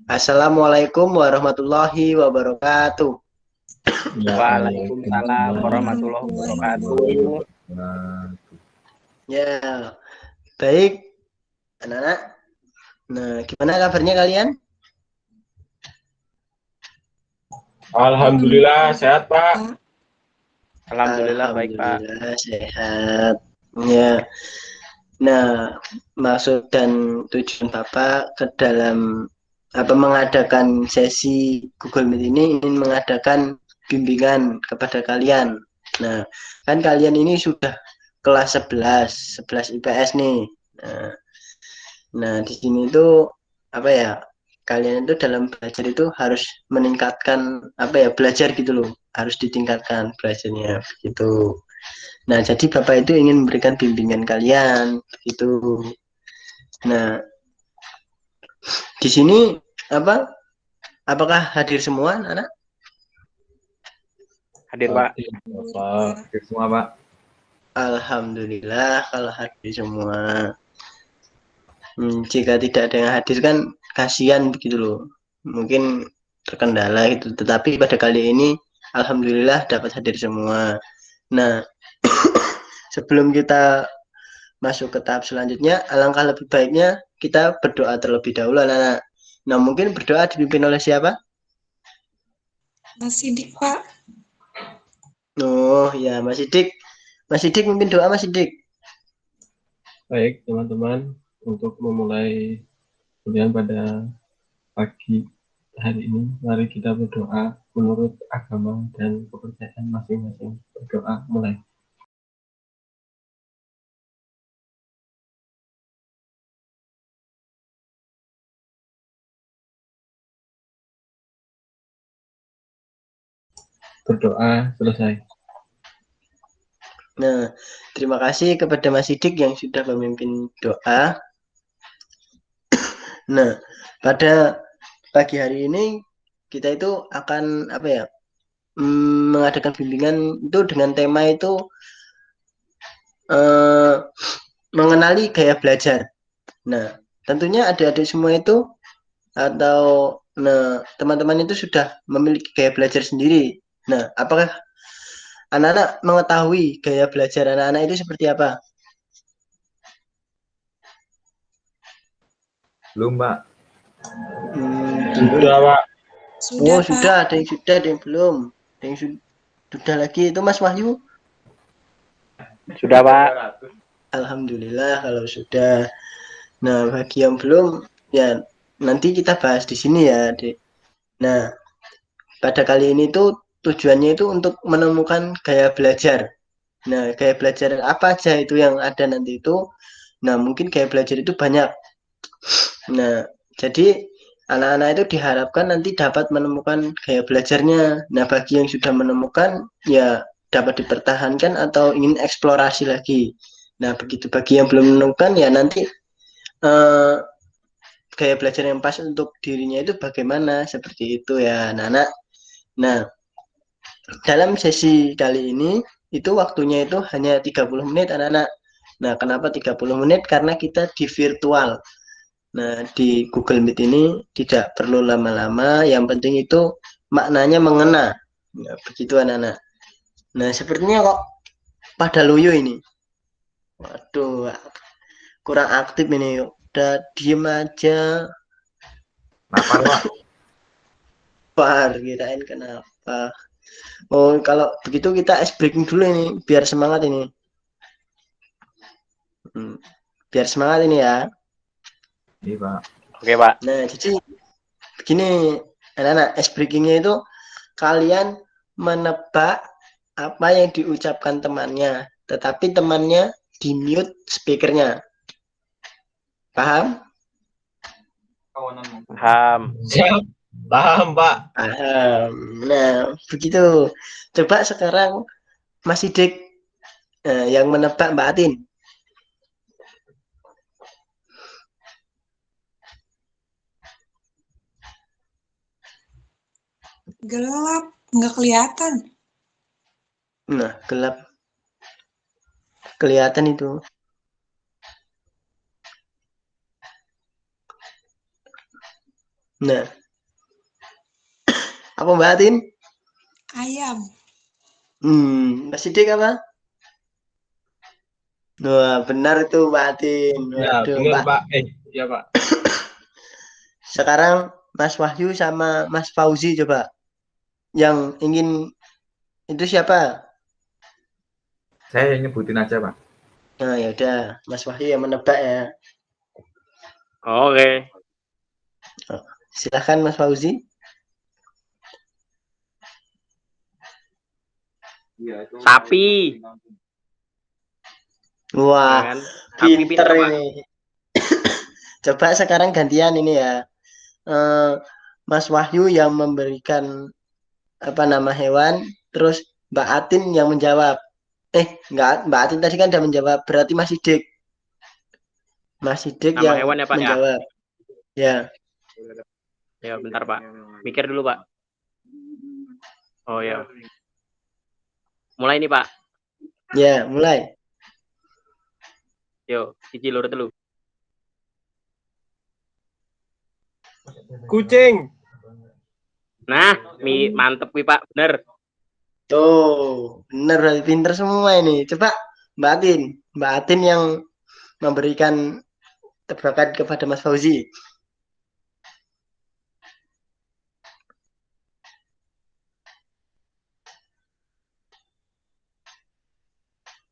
Assalamualaikum warahmatullahi wabarakatuh. Waalaikumsalam warahmatullahi Warahmatullahi wabarakatuh. wabarakatuh. Ya, baik anak-anak. Nah, gimana kabarnya kalian? Alhamdulillah sehat Pak. Alhamdulillah baik Pak. Alhamdulillah sehat. Ya. Nah, maksud dan tujuan Bapak ke dalam mengadakan sesi Google Meet ini ingin mengadakan bimbingan kepada kalian. Nah, kan kalian ini sudah kelas 11 IPS nih. Nah, di sini itu kalian itu dalam belajar itu harus meningkatkan belajar gitu loh, harus ditingkatkan belajarnya gitu. Nah, jadi Bapak itu ingin memberikan bimbingan kalian gitu. Nah, di sini apakah hadir semua anak? Hadir Pak. Hadir semua Pak. Alhamdulillah kalau hadir semua. Jika tidak ada yang hadir kan kasihan begitu loh. Mungkin terkendala gitu. Tetapi pada kali ini alhamdulillah dapat hadir semua. Nah, sebelum kita masuk ke tahap selanjutnya, alangkah lebih baiknya kita berdoa terlebih dahulu anak-anak. Nah, mungkin berdoa dipimpin oleh siapa? Mas Sidik, Pak. Oh ya, Mas Sidik. Mas Sidik mimpin doa, Mas Sidik. Baik teman-teman, untuk memulai kuliah pada pagi hari ini, mari kita berdoa menurut agama dan kepercayaan masing-masing. Berdoa mulai. Berdoa selesai. Nah, terima kasih kepada Mas Sidik yang sudah memimpin doa. Nah, pada pagi hari ini kita itu akan mengadakan bimbingan itu dengan tema itu mengenali gaya belajar. Nah, tentunya adik-adik semua itu atau teman-teman itu sudah memiliki gaya belajar sendiri. Nah, apakah anak-anak mengetahui gaya belajar anak-anak itu seperti apa? Belum Pak. Belum. Sudah Pak. Sudah, Sudah. Pak. Ada yang sudah, ada yang belum. Ada yang sudah lagi itu Mas Wahyu. Sudah Pak. Alhamdulillah kalau sudah. Nah, bagi yang belum, ya nanti kita bahas di sini ya, Dek. Nah, pada kali ini tuh tujuannya itu untuk menemukan gaya belajar. Nah, gaya belajar apa aja itu yang ada nanti itu. Nah, mungkin gaya belajar itu banyak. Nah, jadi anak-anak itu diharapkan nanti dapat menemukan gaya belajarnya. Nah, bagi yang sudah menemukan, ya dapat dipertahankan atau ingin eksplorasi lagi. Nah, begitu bagi yang belum menemukan, ya nanti eh, gaya belajar yang pas untuk dirinya itu bagaimana, seperti itu ya anak-anak. Nah, dalam sesi kali ini itu waktunya itu hanya 30 menit anak-anak. Nah, kenapa 30 menit? Karena kita di virtual. Nah, di Google Meet ini tidak perlu lama-lama, yang penting itu maknanya mengena. Nah, begitu anak-anak. Nah, sepertinya kok pada loyo ini. Waduh, kurang aktif ini. Udah diem aja. Kenapa Pak? Par, kirain kenapa. Oh, kalau begitu kita ice breaking dulu ini, biar semangat ini. Biar semangat ini ya. Iya Pak. Oke Pak. Nah, jadi begini, anak-anak, ice breakingnya itu kalian menebak apa yang diucapkan temannya, tetapi temannya di mute speakernya. Paham? Paham. Siap. Paham Pak. Paham. Nah, begitu. Coba sekarang Mas Sidik yang menebak Mbak Atin. Gelap, nggak kelihatan. Nah, gelap. Kelihatan itu. Nah, apa Mbak Atin? Ayam. Mbak Sidik apa? Wah, benar itu Mbak Atin. Ya, Waduh, bener Pak. Pak. Ya Pak. Sekarang Mas Wahyu sama Mas Fauzi coba. Yang ingin itu siapa? Saya nyebutin aja Pak. Nah, ya udah, Mas Wahyu yang menebak ya. Oke. Silahkan Mas Fauzi. Sapi. Ya Wah, kan? Sapi pinter pinter, Pak. ini. Coba sekarang gantian ini ya. Eh, Mas Wahyu yang memberikan apa nama hewan, terus Mbak Atin yang menjawab. Enggak, Mbak Atin tadi kan udah menjawab, berarti Mas Sidik. Mas Sidik Nama yang hewan ya, Pak ya? menjawab. Ya, Ya, bentar, Pak. Mikir dulu, Pak. Oh ya. Mulai nih, Pak. ya, mulai. Yo, siji loro telu. Kucing. Nah, mantep wi, Pak. Bener. Tuh, bener berarti pinter semua ini. Coba Mbak Atin yang memberikan tebakan kepada Mas Fauzi.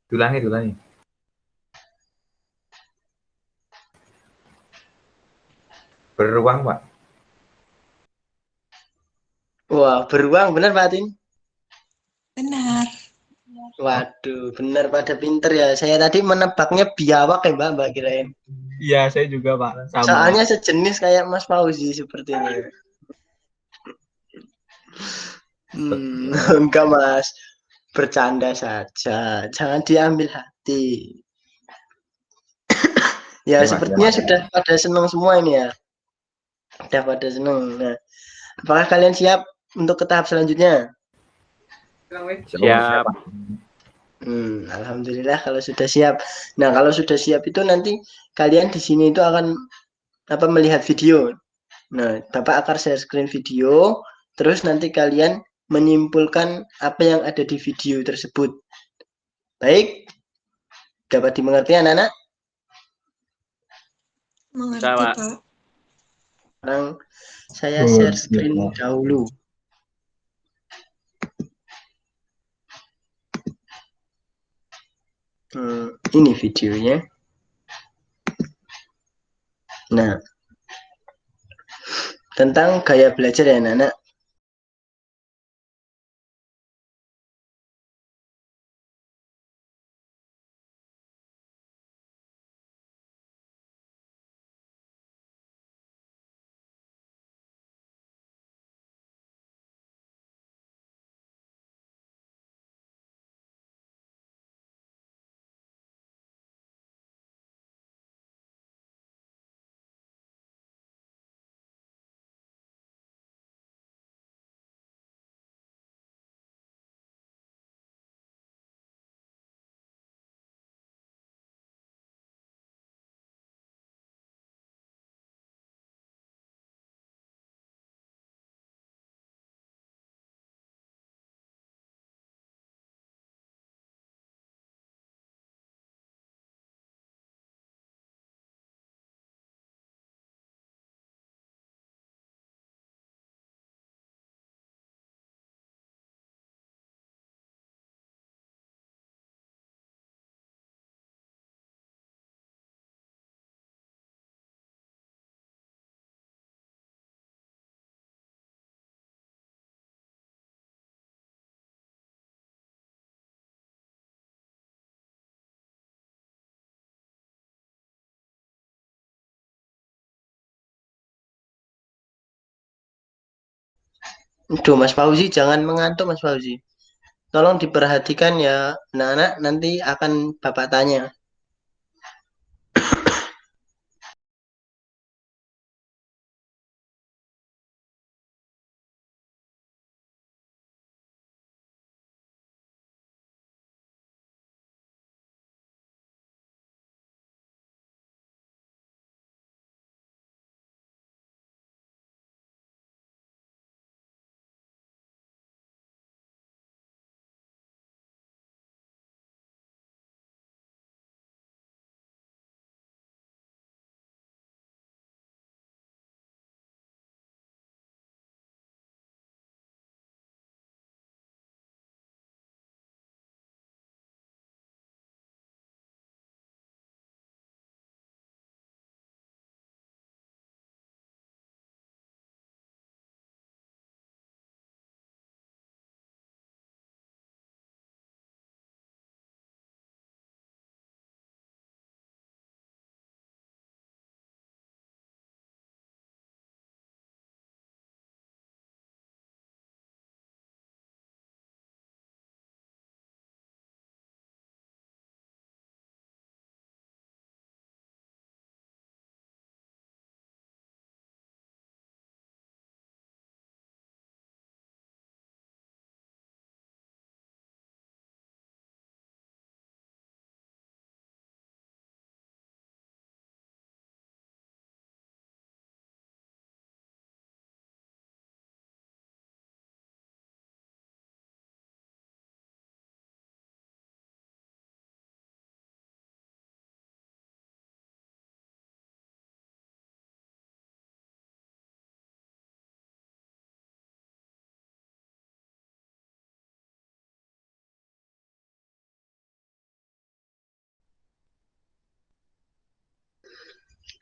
Ulangi. Beruang Pak. Wah, beruang bener Mbak Atin? Benar. Waduh, bener pada pinter ya. Saya tadi menebaknya biawak ya Mbak kirain. Iya, saya juga Pak. Sama Soalnya Pak. sejenis kayak Mas Fauzi sepertinya. Enggak Mas, bercanda saja. Jangan diambil hati. Ya, Ya Pak, ya sepertinya Pak. sudah pada senang semua ini ya. Sudah pada senang. Nah, apakah kalian siap untuk ke tahap selanjutnya? Siap. Pak. Alhamdulillah kalau sudah siap. Nah, kalau sudah siap itu nanti kalian di sini itu akan apa melihat video. Nah, Bapak akan share screen video, terus nanti kalian menyimpulkan apa yang ada di video tersebut. Baik, dapat dimengerti anak-anak? Mengerti, Pak. Pak. Sekarang saya share screen dahulu. Ini videonya. Nah, tentang gaya belajar ya anak-anak. Duh, Mas Fauzi, jangan mengantuk Mas Fauzi. Tolong diperhatikan ya, anak-anak nanti akan Bapak tanya.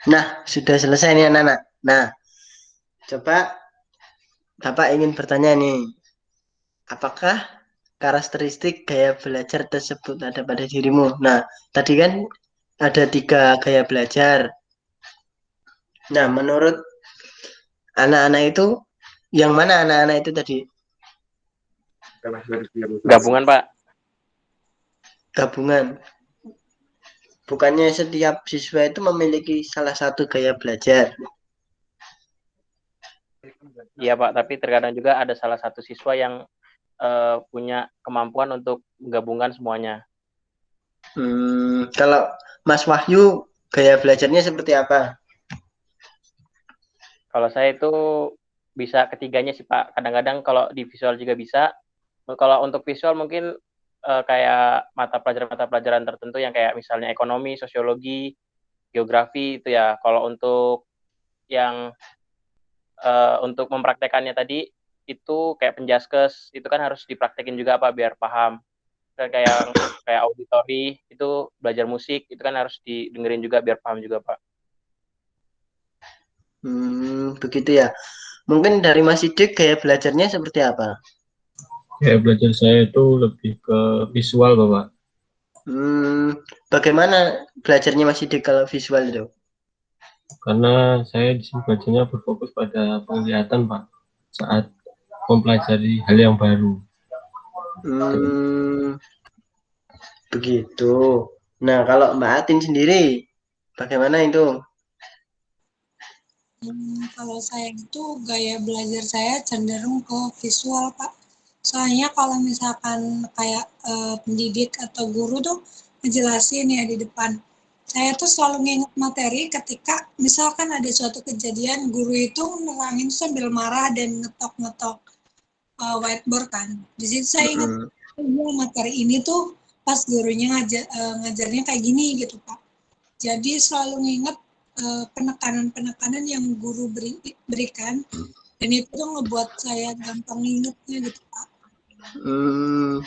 Nah, sudah selesai nih anak-anak. Nah, coba Bapak ingin bertanya nih, apakah karakteristik gaya belajar tersebut ada pada dirimu? Nah, tadi kan ada 3 gaya belajar. Nah, menurut anak-anak itu, yang mana anak-anak itu tadi? Gabungan, Pak. Gabungan. Bukannya setiap siswa itu memiliki salah satu gaya belajar. Iya, Pak, tapi terkadang juga ada salah satu siswa yang punya kemampuan untuk menggabungkan semuanya. Kalau Mas Wahyu, gaya belajarnya seperti apa? Kalau saya itu bisa ketiganya sih, Pak. Kadang-kadang kalau di visual juga bisa. Kalau untuk visual mungkin kayak mata pelajaran tertentu yang kayak misalnya ekonomi, sosiologi, geografi itu ya. Kalau untuk yang untuk mempraktekannya tadi itu kayak penjaskes itu kan harus dipraktekin juga Pak biar paham. Dan kayak auditori itu belajar musik itu kan harus didengerin juga biar paham juga Pak. Begitu ya. Mungkin dari Mas Sidik gaya belajarnya seperti apa? Gaya belajar saya itu lebih ke visual, Bapak. Bagaimana belajarnya Mas Sidik kalau visual itu? Karena saya di sini belajarnya berfokus pada penglihatan, Pak, saat mempelajari hal yang baru. Begitu. Nah, kalau Mbak Atin sendiri, bagaimana itu? Kalau saya itu gaya belajar saya cenderung ke visual, Pak. Soalnya kalau misalkan kayak pendidik atau guru tuh ngejelasin ya di depan. Saya tuh selalu nginget materi ketika misalkan ada suatu kejadian guru itu nerangin sambil marah dan ngetok-ngetok whiteboard kan. Di situ saya ingat materi ini tuh pas gurunya ngajarnya kayak gini gitu, Pak. Jadi selalu nginget penekanan-penekanan yang guru berikan dan itu tuh ngebuat saya gampang ingetnya gitu Pak.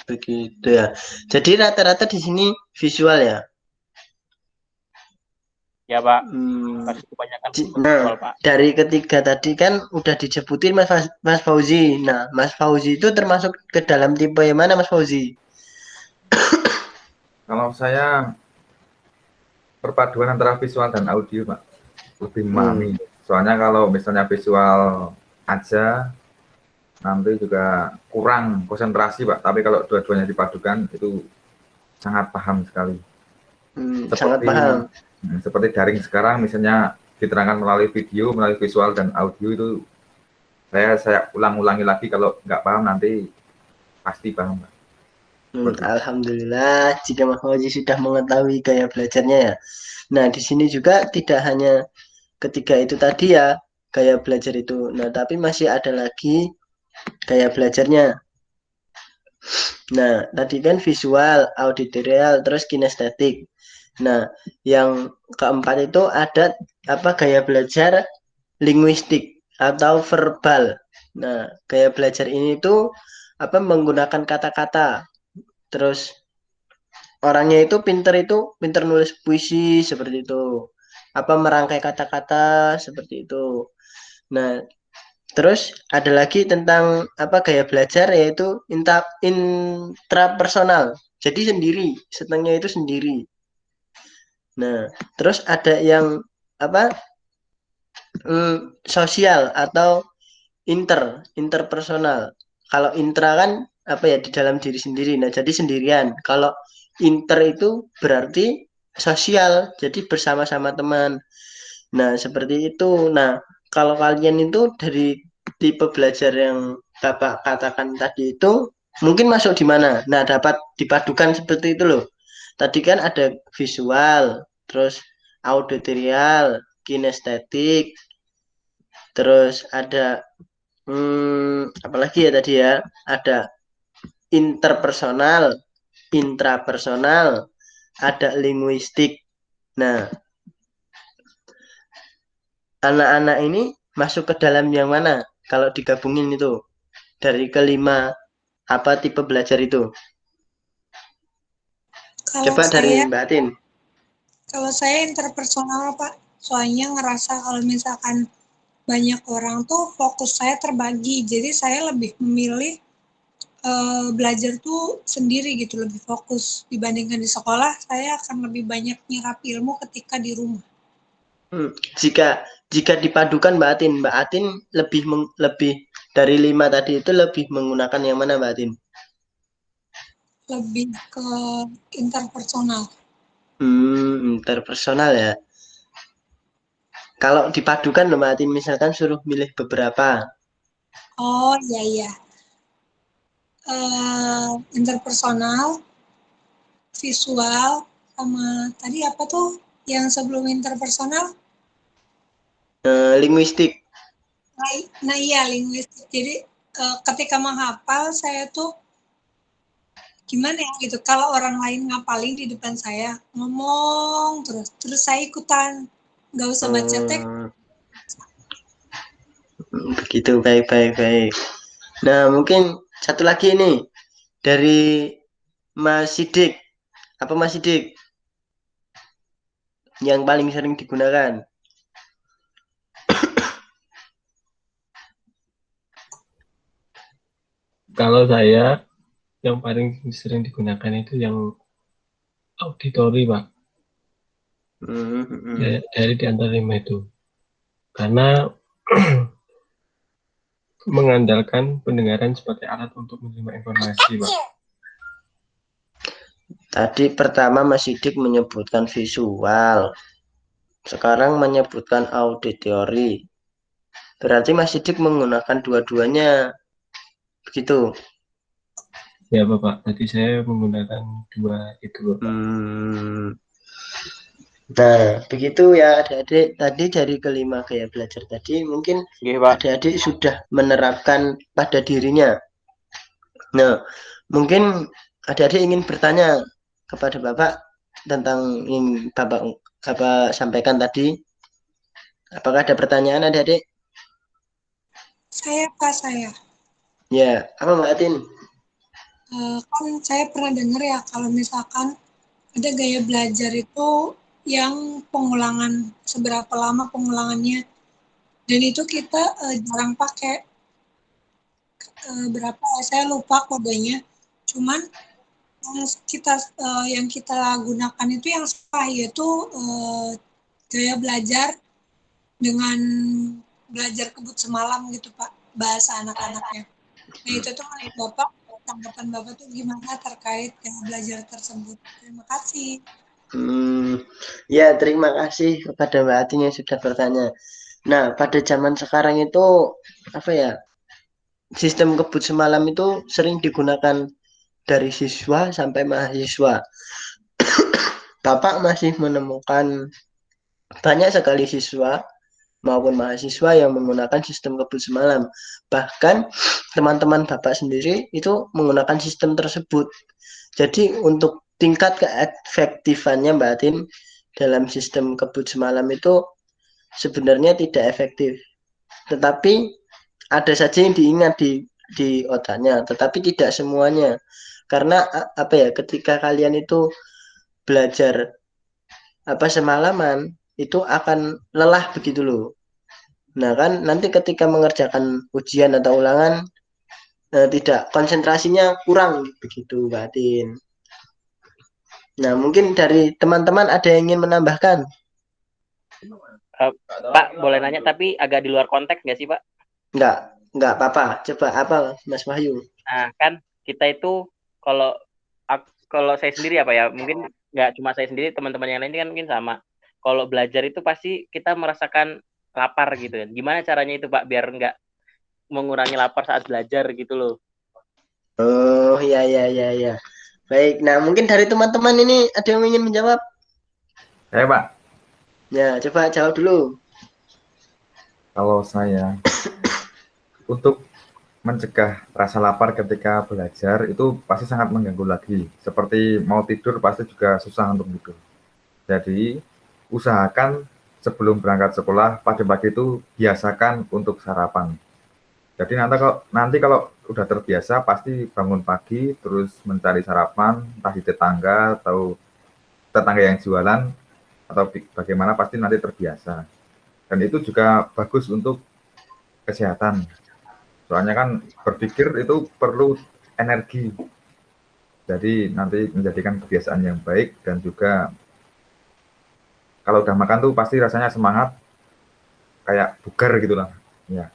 Begitu ya. Jadi rata-rata di sini visual ya. Ya Pak, Hmm, pasti kebanyakan Nah, visual Pak. dari ketiga tadi kan udah disebutin Mas Fauzi. Nah, Mas Fauzi itu termasuk ke dalam tipe yang mana Mas Fauzi? Kalau saya perpaduan antara visual dan audio, Pak, lebih memahami. Soalnya kalau misalnya visual aja nanti juga kurang konsentrasi, Pak. Tapi kalau dua-duanya dipadukan itu sangat paham sekali. Sangat paham. Seperti daring sekarang, misalnya diterangkan melalui video, melalui visual dan audio itu saya ulang-ulangi lagi. Kalau nggak paham nanti pasti paham, Pak. Alhamdulillah jika Mas Fauzi sudah mengetahui gaya belajarnya ya. Nah, di sini juga tidak hanya ketiga itu tadi ya gaya belajar itu. Nah, tapi masih ada lagi gaya belajarnya. Nah, tadi kan visual, auditorial, terus kinestetik. Nah, yang keempat itu ada apa gaya belajar linguistik atau verbal. Nah, gaya belajar ini tuh apa menggunakan kata-kata. Terus orangnya itu pinter nulis puisi seperti itu. Apa merangkai kata-kata seperti itu. Nah, terus ada lagi tentang apa gaya belajar yaitu intrapersonal. Jadi sendiri, setengahnya itu sendiri. Nah, terus ada yang apa sosial atau interpersonal. Kalau intra kan apa ya di dalam diri sendiri. Nah, jadi sendirian. Kalau inter itu berarti sosial, jadi bersama-sama teman. Nah, seperti itu. Nah, kalau kalian itu dari tipe belajar yang Bapak katakan tadi itu mungkin masuk di mana? Nah, dapat dipadukan seperti itu loh. Tadi kan ada visual, terus auditorial, kinestetik, terus ada apalagi ya tadi ya? Ada interpersonal, intrapersonal, ada linguistik. Nah, anak-anak ini masuk ke dalam yang mana? Kalau digabungin itu dari kelima apa tipe belajar itu? Kalau Coba dari saya Mbak Tin. kalau saya interpersonal Pak. Soalnya ngerasa kalau misalkan banyak orang tuh fokus saya terbagi. Jadi saya lebih memilih belajar tuh sendiri gitu, lebih fokus dibandingkan di sekolah. Saya akan lebih banyak nyerap ilmu ketika di rumah. Jika dipadukan Mbak Atin lebih dari 5 tadi itu lebih menggunakan yang mana Mbak Atin? Lebih ke interpersonal. Interpersonal ya. Kalau dipadukan Mbak Atin misalkan suruh milih beberapa. Oh iya. Interpersonal, visual, sama tadi apa tuh yang sebelum interpersonal? Linguistik. Nah iya, linguistik. Jadi ketika menghafal saya tuh gimana ya gitu, kalau orang lain ngapalin di depan saya ngomong terus saya ikutan, nggak usah baca teks. Begitu, baik. Nah, mungkin satu lagi nih dari Mas Sidik. Apa Mas Sidik yang paling sering digunakan? Kalau saya yang paling sering digunakan itu yang auditori, Pak. Dari di antara 5 itu. Karena mengandalkan pendengaran sebagai alat untuk menerima informasi, Pak. Tadi pertama Mas Sidik menyebutkan visual. Sekarang menyebutkan auditori. Berarti Mas Sidik menggunakan dua-duanya. Begitu. Ya, Bapak. Tadi saya menggunakan 2 itu, Bapak. Nah, begitu ya adik-adik. Tadi dari kelima gaya belajar tadi mungkin adik-adik sudah menerapkan pada dirinya. Nah, mungkin adik-adik ingin bertanya kepada Bapak tentang yang Bapak sampaikan tadi. Apakah ada pertanyaan adik-adik? Saya. Ya, apa Mbak Atin? Kan saya pernah dengar ya kalau misalkan ada gaya belajar itu yang pengulangan, seberapa lama pengulangannya, dan itu kita jarang pakai. Berapa ya, saya lupa kodenya, cuman yang kita gunakan itu yang sah, yaitu gaya belajar dengan belajar kebut semalam gitu Pak, bahasa anak-anaknya. Nah itu tuh menurut Bapak, tanggapan Bapak tuh gimana terkait gaya belajar tersebut? Terima kasih. Ya, terima kasih kepada Mbak Atin yang sudah bertanya. Nah, pada zaman sekarang itu apa ya? Sistem kebut semalam itu sering digunakan dari siswa sampai mahasiswa. Bapak masih menemukan banyak sekali siswa maupun mahasiswa yang menggunakan sistem kebut semalam. Bahkan teman-teman Bapak sendiri itu menggunakan sistem tersebut. Jadi untuk tingkat keefektifannya Mbak Atin dalam sistem kebut semalam itu sebenarnya tidak efektif. Tetapi ada saja yang diingat di otaknya, tetapi tidak semuanya. Karena apa ya, ketika kalian itu belajar semalaman itu akan lelah begitu loh. Nah kan nanti ketika mengerjakan ujian atau ulangan tidak, konsentrasinya kurang begitu Mbak Atin. Nah mungkin dari teman-teman ada yang ingin menambahkan? Pak boleh nanya tapi agak di luar konteks nggak sih Pak? Nggak apa-apa. Coba apa Mas Wahyu? Nah kan kita itu kalau saya sendiri apa ya, mungkin nggak cuma saya sendiri, teman-teman yang lain kan mungkin sama. Kalau belajar itu pasti kita merasakan lapar gitu. Gimana caranya itu Pak biar nggak mengurangi lapar saat belajar gitu loh? Oh ya. Baik, nah mungkin dari teman-teman ini ada yang ingin menjawab? Saya Pak. Ya, coba jawab dulu. Kalau saya untuk mencegah rasa lapar ketika belajar itu pasti sangat mengganggu lagi. Seperti mau tidur pasti juga susah untuk tidur. Jadi usahakan sebelum berangkat sekolah pagi-pagi itu biasakan untuk sarapan. Jadi nanti kalau udah terbiasa pasti bangun pagi terus mencari sarapan entah di tetangga atau tetangga yang jualan atau bagaimana pasti nanti terbiasa. Dan itu juga bagus untuk kesehatan. Soalnya kan berpikir itu perlu energi. Jadi nanti menjadikan kebiasaan yang baik dan juga kalau udah makan tuh pasti rasanya semangat kayak bugar gitu lah. Ya,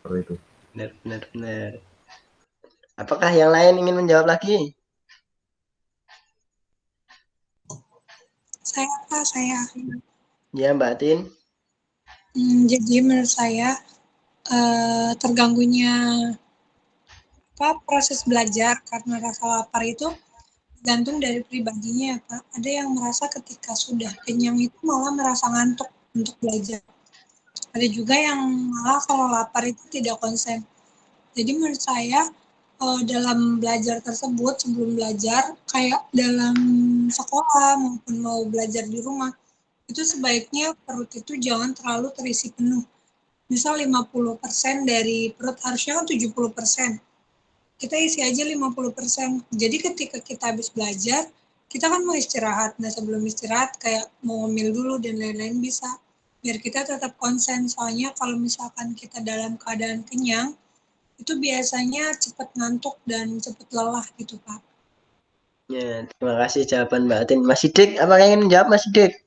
seperti itu. Benar. Apakah yang lain ingin menjawab lagi? Saya. Ya, Mbak Tin. Jadi menurut saya terganggunya proses belajar karena rasa lapar itu tergantung dari pribadinya ya Pak. Ada yang merasa ketika sudah kenyang itu malah merasa ngantuk untuk belajar. Ada juga yang malah kalau lapar itu tidak konsen. Jadi menurut saya dalam belajar tersebut sebelum belajar kayak dalam sekolah maupun mau belajar di rumah itu sebaiknya perut itu jangan terlalu terisi penuh. Misal 50% dari perut harusnya kan 70%. Kita isi aja 50%. Jadi ketika kita habis belajar, kita kan mau istirahat. Nah sebelum istirahat kayak mau ngemil dulu dan lain-lain bisa. Biar kita tetap konsen. Soalnya kalau misalkan kita dalam keadaan kenyang, itu biasanya cepat ngantuk dan cepat lelah gitu Pak. Ya, terima kasih jawaban Mbak Tin. Mas Sidik, apakah ingin menjawab Mas Sidik?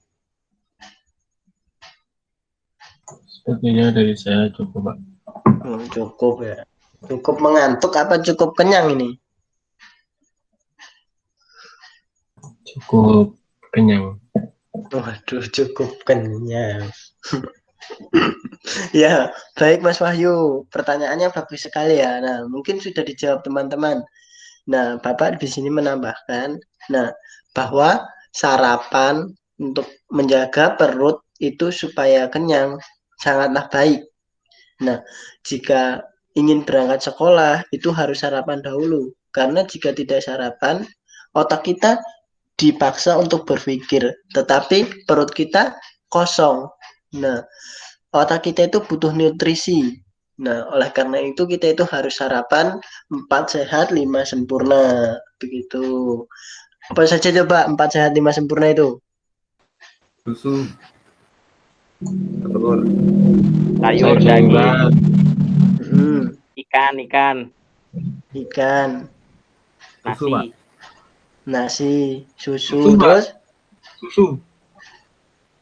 Sepertinya dari saya cukup, Pak. Cukup ya. Cukup mengantuk apa cukup kenyang ini? Cukup kenyang. Waduh, cukup kenyang. Ya, baik Mas Wahyu. Pertanyaannya bagus sekali ya. Nah, mungkin sudah dijawab teman-teman. Nah, Bapak di sini menambahkan, nah, bahwa sarapan untuk menjaga perut itu supaya kenyang sangatlah baik. Nah, jika ingin berangkat sekolah itu harus sarapan dahulu. Karena jika tidak sarapan, otak kita dipaksa untuk berpikir, tetapi perut kita kosong. Nah, otak kita itu butuh nutrisi. Nah, oleh karena itu kita itu harus sarapan 4 sehat 5 sempurna. Begitu. Apa saja coba 4 sehat 5 sempurna itu? Susu, telur, Sayur, Sayuran, daging, Hmm, ikan, ikan, susu Pak. nasi. nasi, susu, Susu, Pak. terus Susu.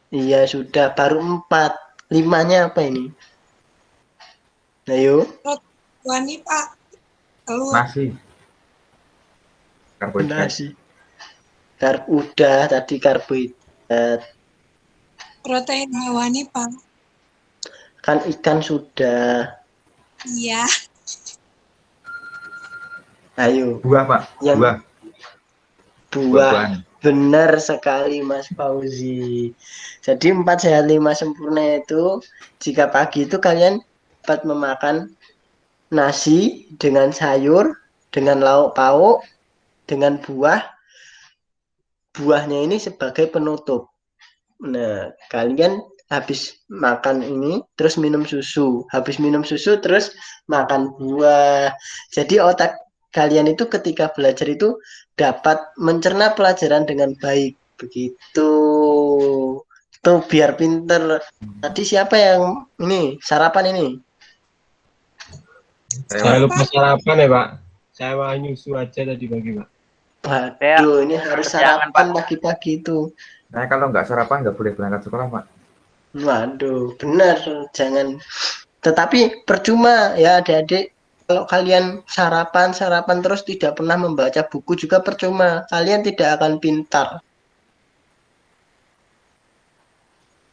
iya sudah baru 4. Limanya apa ini? Ayo, Wani Pak, telur, Nasi, karbohidrat. nasi. Udah tadi karbohidrat. protein hewani Pak. Kan ikan sudah. Iya, Ayo, Buah Pak, yang buah, buah. buah-buahan. Benar sekali Mas Fauzi. Jadi 4 sehat 5 sempurna itu jika pagi itu kalian dapat memakan nasi dengan sayur, dengan lauk pauk, dengan buah. Buahnya ini sebagai penutup. Nah, kalian habis makan ini terus minum susu. Habis minum susu terus makan buah. Jadi otak kalian itu ketika belajar itu dapat mencerna pelajaran dengan baik. Begitu. Tuh biar pinter. Tadi siapa yang ini sarapan ini? Saya Saya lupa sarapan ya, Pak. Saya mau nyusu aja tadi pagi, Pak. Saya Waduh, ini harus kesiangan, sarapan Pak. pagi-pagi itu. Saya kalau nggak sarapan nggak boleh berangkat sekolah Pak. Waduh, benar, jangan. Tetapi percuma ya adik-adik, kalau kalian sarapan terus tidak pernah membaca buku juga percuma. Kalian tidak akan pintar.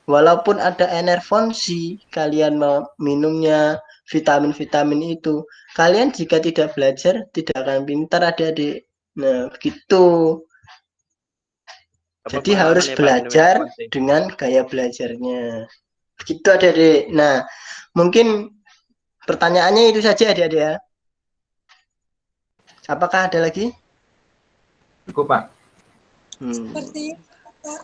Walaupun ada enervonsi, kalian minumnya vitamin-vitamin itu. Kalian jika tidak belajar, tidak akan pintar adik-adik. Nah, begitu. Jadi harus Berpengalaman ya Pak minum belajar Enervon sih. dengan gaya belajarnya. Begitu adik-adik. Nah, mungkin pertanyaannya itu saja adik-adik ya. Apakah ada lagi? Cukup Pak. seperti itu Pak.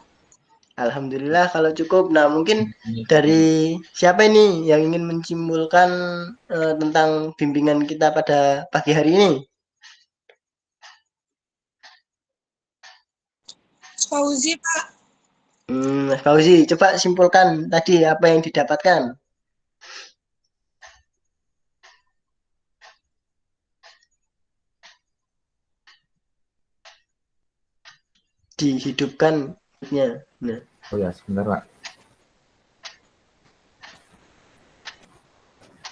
Alhamdulillah kalau cukup. Nah, mungkin dari siapa ini yang ingin menyimpulkan tentang bimbingan kita pada pagi hari ini? Fauzi Pak. Mas Fauzi, coba simpulkan tadi apa yang didapatkan. Dihidupkan. Nah, Oh ya, sebentar Pak.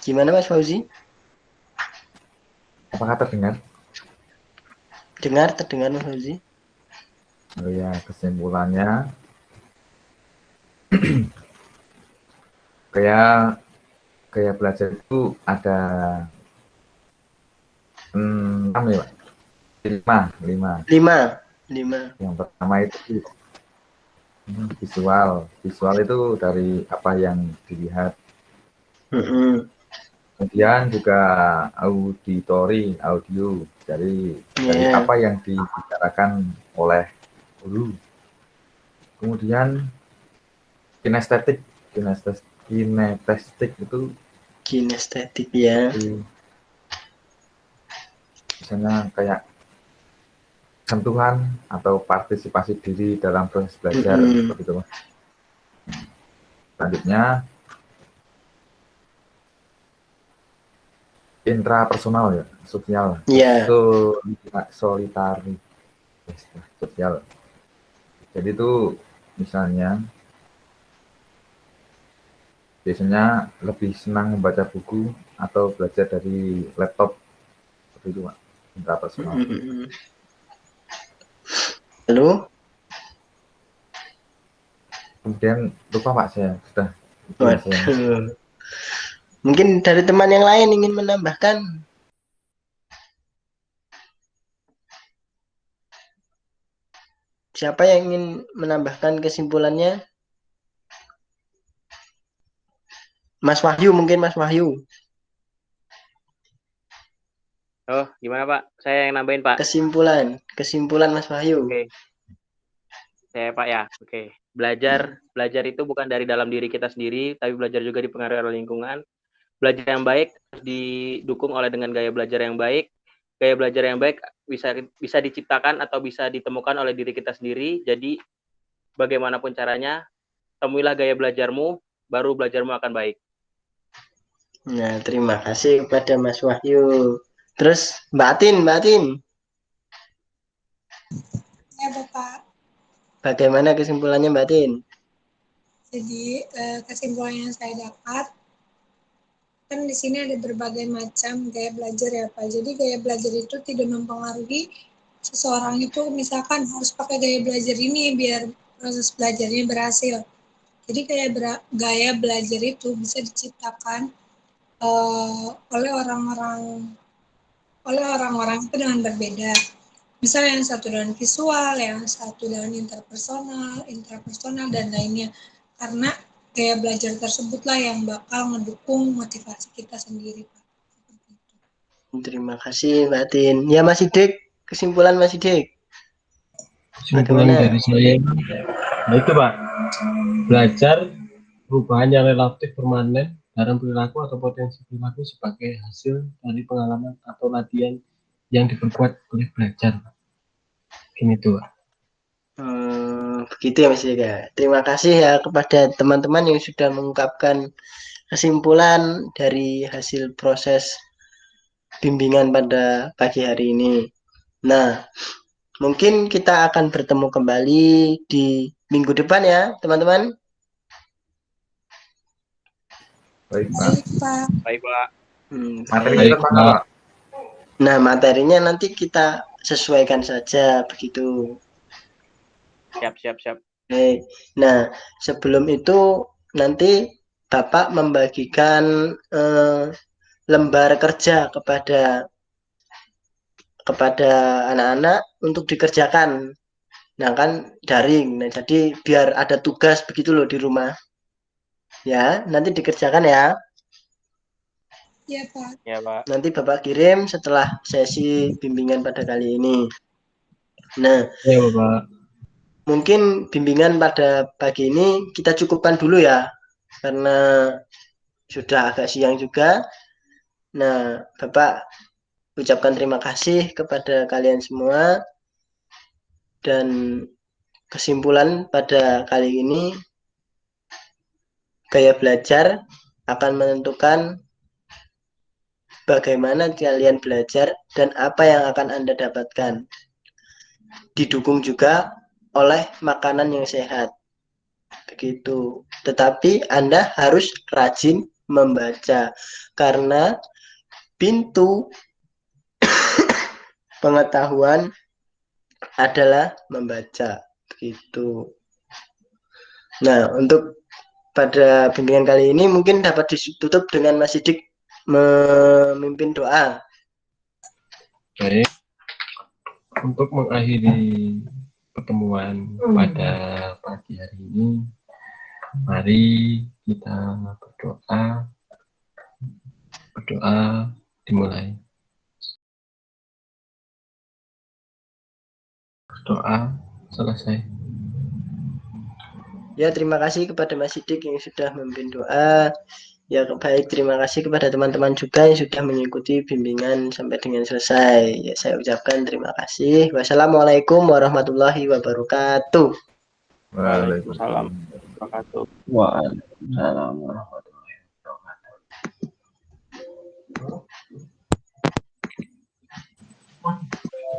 gimana Mas Fauzi? Apakah terdengar? Terdengar Mas Fauzi. Oh ya, kesimpulannya gaya belajar itu ada 6 ya Pak. Lima. 5. Yang pertama itu visual. Visual itu dari apa yang dilihat. Mm-mm. Kemudian juga audio, dari Yeah. apa yang dibicarakan oleh guru. Kemudian kinestetik itu Kinestetik ya. misalnya kayak sentuhan atau partisipasi diri dalam proses belajar seperti itu. Selanjutnya intrapersonal ya, sosial, Iya. solitari, sosial. Jadi itu misalnya biasanya lebih senang membaca buku atau belajar dari laptop seperti itu Pak, intrapersonal. Lalu Kemudian lupa Pak saya sudah itu ya saya. waduh. Mungkin dari teman yang lain ingin menambahkan. Siapa yang ingin menambahkan kesimpulannya? Mas Wahyu, mungkin Mas Wahyu. Oh, gimana Pak? Saya yang nambahin Pak. Kesimpulan Mas Wahyu. Oke. Saya Pak ya. Oke. Belajar itu bukan dari dalam diri kita sendiri, tapi belajar juga dipengaruhi oleh lingkungan. Belajar yang baik didukung oleh dengan gaya belajar yang baik. Gaya belajar yang baik bisa diciptakan atau bisa ditemukan oleh diri kita sendiri. Jadi bagaimanapun caranya, temuilah gaya belajarmu, baru belajarmu akan baik. Nah, terima kasih kepada Mas Wahyu. Terus Mbak Atin. Ya Bapak. Bagaimana kesimpulannya Mbak Atin? Jadi kesimpulan yang saya dapat, kan di sini ada berbagai macam gaya belajar ya Pak. Jadi gaya belajar itu tidak mempengaruhi seseorang itu misalkan harus pakai gaya belajar ini biar proses belajarnya berhasil. Jadi gaya belajar itu bisa diciptakan oleh orang-orang itu dengan berbeda. Misalnya yang satu dengan visual, yang satu dengan intrapersonal dan lainnya. Karena gaya belajar tersebutlah yang bakal ngedukung motivasi kita sendiri, Pak. Terima kasih Mbak Atin. Ya Mas Sidik, kesimpulan Mas Sidik. Kesimpulan dari saya, nah itu Pak, belajar perubahan yang relatif permanen dalam perilaku atau potensi perilaku sebagai hasil dari pengalaman atau latihan yang diperkuat oleh belajar. Ini tuh. Begitu ya Mas Sidik ya. Terima kasih ya kepada teman-teman yang sudah mengungkapkan kesimpulan dari hasil proses bimbingan pada pagi hari ini. Nah, mungkin kita akan bertemu kembali di minggu depan ya, teman-teman. Baik Pak. Baik, Pak. Baik Pak. Materinya tentang apa? Nah, materinya nanti kita sesuaikan saja begitu. Siap. Nah, sebelum itu nanti Bapak membagikan lembar kerja kepada anak-anak untuk dikerjakan. Nah, kan daring. Nah, jadi biar ada tugas begitu loh di rumah. Ya, nanti dikerjakan ya. Iya, Pak. Ya Pak. Nanti Bapak kirim setelah sesi bimbingan pada kali ini. Nah, ya Bapak. Mungkin bimbingan pada pagi ini kita cukupkan dulu ya, karena sudah agak siang juga. Nah, Bapak ucapkan terima kasih kepada kalian semua dan kesimpulan pada kali ini, gaya belajar akan menentukan bagaimana kalian belajar dan apa yang akan Anda dapatkan. Didukung juga oleh makanan yang sehat. Begitu. Tetapi Anda harus rajin membaca karena pintu pengetahuan adalah membaca. Begitu. Nah, untuk pada bimbingan kali ini mungkin dapat ditutup dengan Mas Sidik memimpin doa. Baik, untuk mengakhiri pertemuan pada pagi hari ini, mari kita berdoa. Berdoa dimulai. Berdoa selesai. Ya, terima kasih kepada Mas Sidik yang sudah memimpin doa. Ya, baik, terima kasih kepada teman-teman juga yang sudah mengikuti bimbingan sampai dengan selesai. Ya, saya ucapkan terima kasih. Wassalamualaikum warahmatullahi wabarakatuh. Waalaikumsalam. Waalaikumsalam warahmatullahi wabarakatuh. Waalaikumsalam warahmatullahi wabarakatuh.